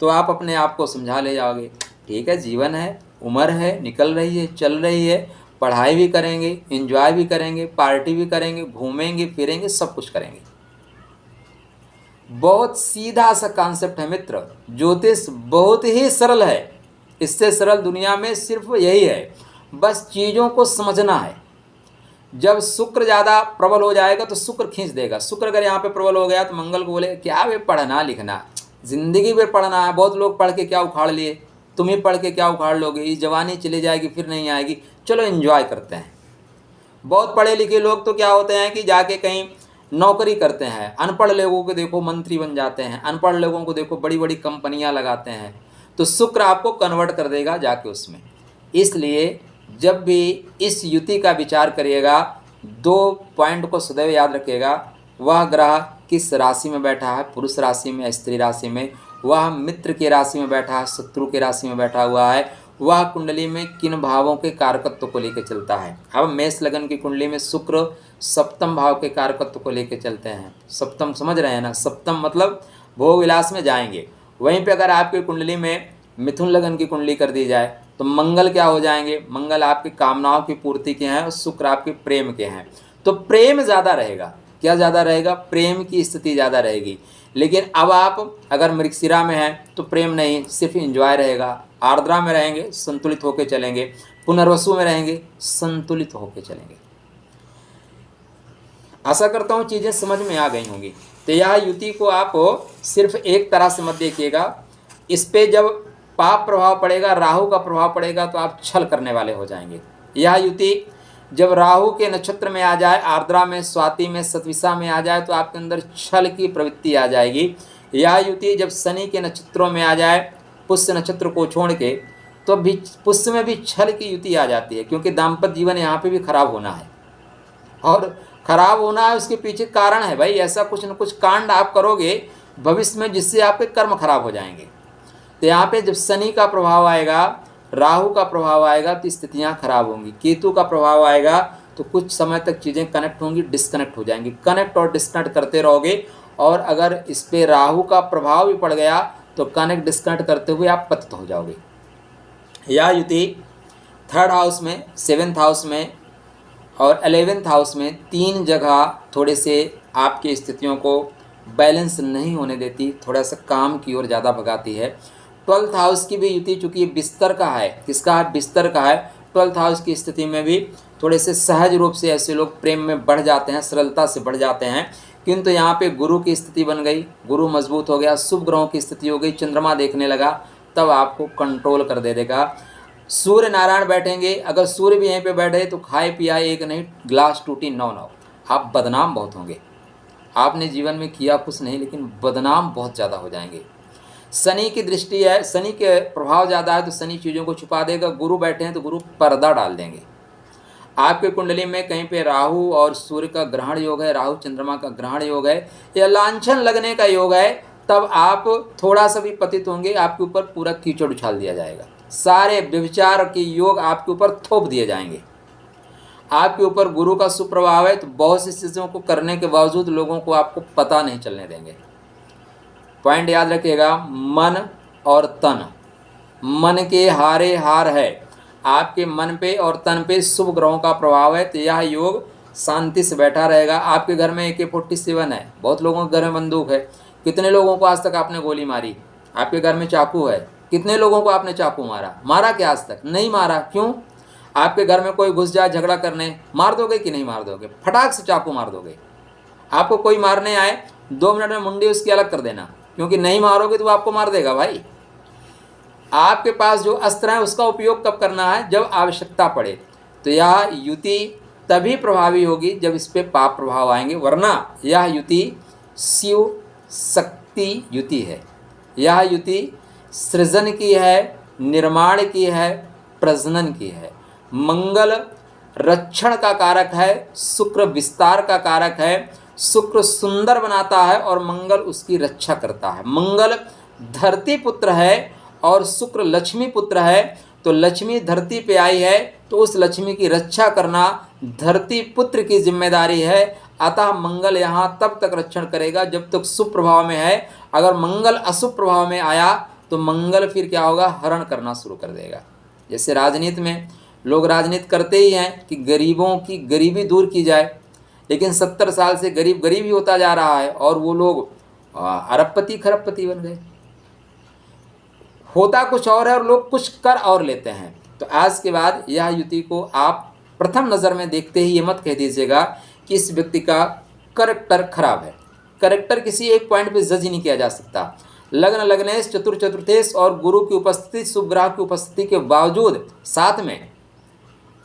तो आप अपने आप को समझा ले जाओगे, ठीक है जीवन है, उम्र है, निकल रही है, चल रही है, पढ़ाई भी करेंगे, एंजॉय भी करेंगे, पार्टी भी करेंगे, घूमेंगे फिरेंगे, सब कुछ करेंगे। बहुत सीधा सा कॉन्सेप्ट है मित्र, ज्योतिष बहुत ही सरल है, इससे सरल दुनिया में सिर्फ यही है, बस चीज़ों को समझना है। जब शुक्र ज़्यादा प्रबल हो जाएगा तो शुक्र खींच देगा। शुक्र अगर यहाँ पे प्रबल हो गया तो मंगल को बोले क्या वे पढ़ना लिखना, जिंदगी में पढ़ना है, बहुत लोग पढ़ के क्या उखाड़ लिए, तुम ही पढ़ के क्या उखाड़ लोगे, ये जवानी चली जाएगी फिर नहीं आएगी, चलो एंजॉय करते हैं। बहुत पढ़े लिखे लोग तो क्या होते हैं कि जाके कहीं नौकरी करते हैं, अनपढ़ लोगों को देखो मंत्री बन जाते हैं, अनपढ़ लोगों को देखो बड़ी बड़ी कंपनियां लगाते हैं। तो शुक्र आपको कन्वर्ट कर देगा जाके उसमें। इसलिए जब भी इस युति का विचार करिएगा 2 पॉइंट को सदैव याद रखिएगा। वह ग्रह किस राशि में बैठा है, पुरुष राशि में या स्त्री राशि में, वह मित्र की राशि में बैठा है, शत्रु की राशि में बैठा हुआ है, वह कुंडली में किन भावों के कारकत्व को लेकर चलता है। अब मेष लगन की कुंडली में शुक्र सप्तम भाव के कारकत्व को लेकर चलते हैं। सप्तम समझ रहे हैं ना, सप्तम मतलब भोग विलास में जाएंगे। वहीं पे अगर आपकी कुंडली में मिथुन लगन की कुंडली कर दी जाए तो मंगल क्या हो जाएंगे, मंगल आपकी कामनाओं की पूर्ति के हैं और शुक्र आपके प्रेम के हैं। तो प्रेम ज़्यादा रहेगा, क्या ज़्यादा रहेगा, प्रेम की स्थिति ज़्यादा रहेगी। लेकिन अब आप अगर मृगशिरा में हैं तो प्रेम नहीं, सिर्फ एंजॉय रहेगा। आर्द्रा में रहेंगे संतुलित होकर चलेंगे, पुनर्वसु में रहेंगे संतुलित होकर चलेंगे। आशा करता हूँ चीज़ें समझ में आ गई होंगी। तो यह युति को आप सिर्फ एक तरह से मत देखिएगा, इस पे जब पाप प्रभाव पड़ेगा, राहु का प्रभाव पड़ेगा तो आप छल करने वाले हो जाएंगे। यह युति जब राहु के नक्षत्र में आ जाए, आर्द्रा में, स्वाति में, शतभिषा में आ जाए तो आपके अंदर छल की प्रवृत्ति आ जाएगी। यह युति जब शनि के नक्षत्रों में आ जाए, पुष्य नक्षत्र को छोड़ के, तो भी पुष्य में भी छल की युति आ जाती है, क्योंकि दाम्पत्य जीवन यहाँ पे भी खराब होना है। और खराब होना है उसके पीछे कारण है भाई, ऐसा कुछ न कुछ कांड आप करोगे भविष्य में जिससे आपके कर्म खराब हो जाएंगे। तो यहाँ पे जब शनि का प्रभाव आएगा, राहु का प्रभाव आएगा तो स्थितियाँ खराब होंगी। केतु का प्रभाव आएगा तो कुछ समय तक चीज़ें कनेक्ट होंगी, डिस्कनेक्ट हो जाएंगी। कनेक्ट और डिस्कनेक्ट करते रहोगे, और अगर इस पर राहु का प्रभाव भी पड़ गया तो कनेक्ट डिस्कनेक्ट करते हुए आप पतित हो जाओगे। यह युति 3rd हाउस में, 7th हाउस में और 11th हाउस में 3 जगह थोड़े से आपकी स्थितियों को बैलेंस नहीं होने देती, थोड़ा सा काम की ओर ज़्यादा भगाती है। 12th हाउस की भी युति, चूँकि ये बिस्तर का है, किसका है? बिस्तर का है। 12th हाउस की स्थिति में भी थोड़े से सहज रूप से ऐसे लोग प्रेम में बढ़ जाते हैं, सरलता से बढ़ जाते हैं। किंतु यहाँ पे गुरु की स्थिति बन गई, गुरु मजबूत हो गया, शुभ ग्रहों की स्थिति हो गई, चंद्रमा देखने लगा, तब आपको कंट्रोल कर दे देगा। सूर्य नारायण बैठेंगे, अगर सूर्य भी यहीं पे बैठे तो खाए पियाए एक नहीं, ग्लास टूटी 9-9, आप बदनाम बहुत होंगे। आपने जीवन में किया कुछ नहीं, लेकिन बदनाम बहुत ज़्यादा हो जाएंगे। शनि की दृष्टि है, शनि के प्रभाव ज़्यादा है तो शनि चीज़ों को छुपा देगा। गुरु बैठे हैं तो गुरु पर्दा डाल देंगे। आपके कुंडली में कहीं पे राहु और सूर्य का ग्रहण योग है, राहु चंद्रमा का ग्रहण योग है, या लांछन लगने का योग है, तब आप थोड़ा सा भी पतित होंगे, आपके ऊपर पूरा कीचड़ उछाल दिया जाएगा। सारे व्यभिचार के योग आपके ऊपर थोप दिए जाएंगे। आपके ऊपर गुरु का सुप्रभाव है तो बहुत सी चीज़ों को करने के बावजूद लोगों को आपको पता नहीं चलने देंगे। पॉइंट याद रखिएगा, मन और तन, मन के हारे हार है। आपके मन पे और तन पे शुभ ग्रहों का प्रभाव है, तो यह योग शांति से बैठा रहेगा। आपके घर में AK-47 है, बहुत लोगों के घर में बंदूक है। कितने लोगों को आज तक आपने गोली मारी? आपके घर में चाकू है, कितने लोगों को आपने चाकू मारा? मारा क्या आज तक? नहीं मारा। क्यों? आपके घर में कोई घुस जाए झगड़ा करने, मार दोगे कि नहीं मार दोगे? फटाक से चाकू मार दोगे। आपको कोई मारने आए, 2 मिनट में मुंडी उसकी अलग कर देना, क्योंकि नहीं मारोगे तो वो आपको मार देगा भाई। आपके पास जो अस्त्र है उसका उपयोग कब करना है? जब आवश्यकता पड़े। तो यह युति तभी प्रभावी होगी जब इस पर पाप प्रभाव आएंगे, वरना यह युति शिव शक्ति युति है। यह युति सृजन की है, निर्माण की है, प्रजनन की है। मंगल रक्षण का कारक है, शुक्र विस्तार का कारक है। शुक्र सुंदर बनाता है और मंगल उसकी रक्षा करता है। मंगल धरती पुत्र है और शुक्र लक्ष्मी पुत्र है। तो लक्ष्मी धरती पे आई है तो उस लक्ष्मी की रक्षा करना धरती पुत्र की जिम्मेदारी है। अतः मंगल यहाँ तब तक रक्षण करेगा जब तक शुभ प्रभाव में है। अगर मंगल अशुभ प्रभाव में आया तो मंगल फिर क्या होगा? हरण करना शुरू कर देगा। जैसे राजनीति में लोग राजनीति करते ही हैं कि गरीबों की गरीबी दूर की जाए, लेकिन 70 साल से गरीब गरीब ही होता जा रहा है और वो लोग अरबपति खरबपति बन गए। होता कुछ और है और लोग कुछ कर और लेते हैं। तो आज के बाद यह युति को आप प्रथम नज़र में देखते ही ये मत कह दीजिएगा कि इस व्यक्ति का करेक्टर खराब है। करेक्टर किसी एक पॉइंट पे जज ही नहीं किया जा सकता। लग्न लग्नेश चतुर्थेश और गुरु की उपस्थिति, शुभ ग्रह की उपस्थिति के बावजूद साथ में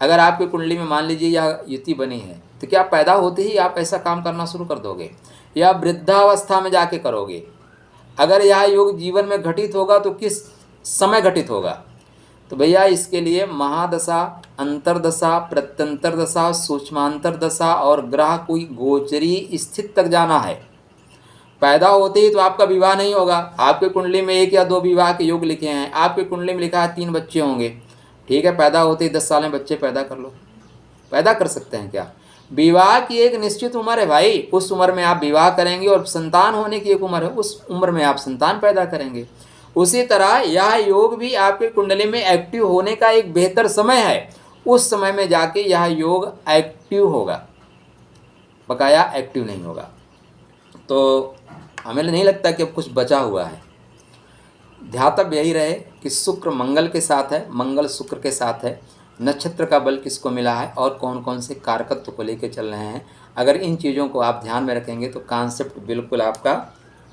अगर आपकी कुंडली में मान लीजिए यह युति बनी है तो क्या पैदा होते ही आप ऐसा काम करना शुरू कर दोगे या वृद्धावस्था में जाके करोगे? अगर यह योग जीवन में घटित होगा तो किस समय घटित होगा? तो भैया इसके लिए महादशा, अंतरदशा, प्रत्यंतर दशा, सूक्ष्मांतर दशा और ग्रह कोई गोचरी स्थिति तक जाना है। पैदा होते ही तो आपका विवाह नहीं होगा। आपके कुंडली में 1 या 2 विवाह के योग लिखे हैं, आपके कुंडली में लिखा है 3 बच्चे होंगे, ठीक है, पैदा होते ही 10 साल में बच्चे पैदा कर लो। पैदा कर सकते हैं क्या? विवाह की एक निश्चित उम्र है भाई, उस उम्र में आप विवाह करेंगे और संतान होने की एक उम्र है, उस उम्र में आप संतान पैदा करेंगे। उसी तरह यह योग भी आपके कुंडली में एक्टिव होने का एक बेहतर समय है। उस समय में जाके यह योग एक्टिव होगा, बकाया एक्टिव नहीं होगा। तो हमें नहीं लगता कि अब कुछ बचा हुआ है। ध्यातव्य यही रहे कि शुक्र मंगल के साथ है, मंगल शुक्र के साथ है, नक्षत्र का बल किसको मिला है और कौन कौन से कारकत्व को लेकर चल रहे हैं। अगर इन चीज़ों को आप ध्यान में रखेंगे तो कॉन्सेप्ट बिल्कुल आपका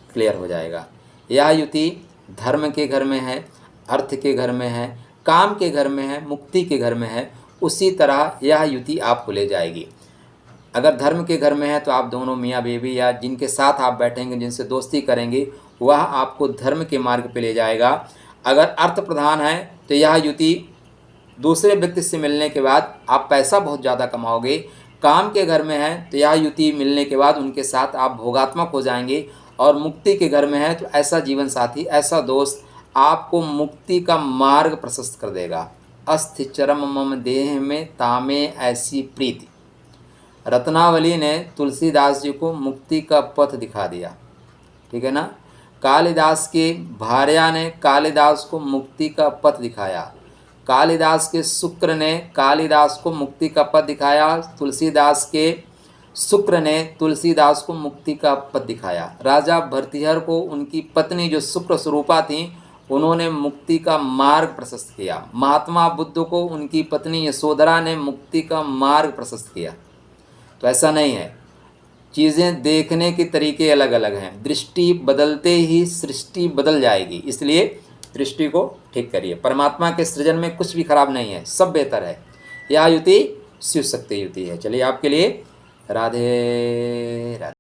क्लियर हो जाएगा। यह युति धर्म के घर में है, अर्थ के घर में है, काम के घर में है, मुक्ति के घर में है, उसी तरह यह युति आपको ले जाएगी। अगर धर्म के घर में है तो आप दोनों मियाँ बीवी या जिनके साथ आप बैठेंगे, जिनसे दोस्ती करेंगे, वह आपको धर्म के मार्ग पे ले जाएगा। अगर अर्थ प्रधान है तो यह युति दूसरे व्यक्ति से मिलने के बाद आप पैसा बहुत ज़्यादा कमाओगे। काम के घर में है तो यह युति मिलने के बाद उनके साथ आप भोगात्मक हो जाएंगे। और मुक्ति के घर में है तो ऐसा जीवन साथी, ऐसा दोस्त आपको मुक्ति का मार्ग प्रशस्त कर देगा। अस्ति चरम मम देह में तामे ऐसी प्रीति। रत्नावली ने तुलसीदास जी को मुक्ति का पथ दिखा दिया, ठीक है ना। कालिदास की भार्या ने कालिदास को मुक्ति का पथ दिखाया। कालिदास के शुक्र ने कालिदास को मुक्ति का पथ दिखाया। तुलसीदास के शुक्र ने तुलसीदास को मुक्ति का पथ दिखाया। राजा भरतिहर को उनकी पत्नी जो शुक्र स्वरूपा थी, उन्होंने मुक्ति का मार्ग प्रशस्त किया। महात्मा बुद्ध को उनकी पत्नी यशोधरा ने मुक्ति का मार्ग प्रशस्त किया। तो ऐसा नहीं है, चीज़ें देखने के तरीके अलग अलग हैं। दृष्टि बदलते ही सृष्टि बदल जाएगी, इसलिए दृष्टि को ठीक करिए। परमात्मा के सृजन में कुछ भी खराब नहीं है, सब बेहतर है। यह युति शिव शक्ति युति है। चलिए आपके लिए राधे राधे।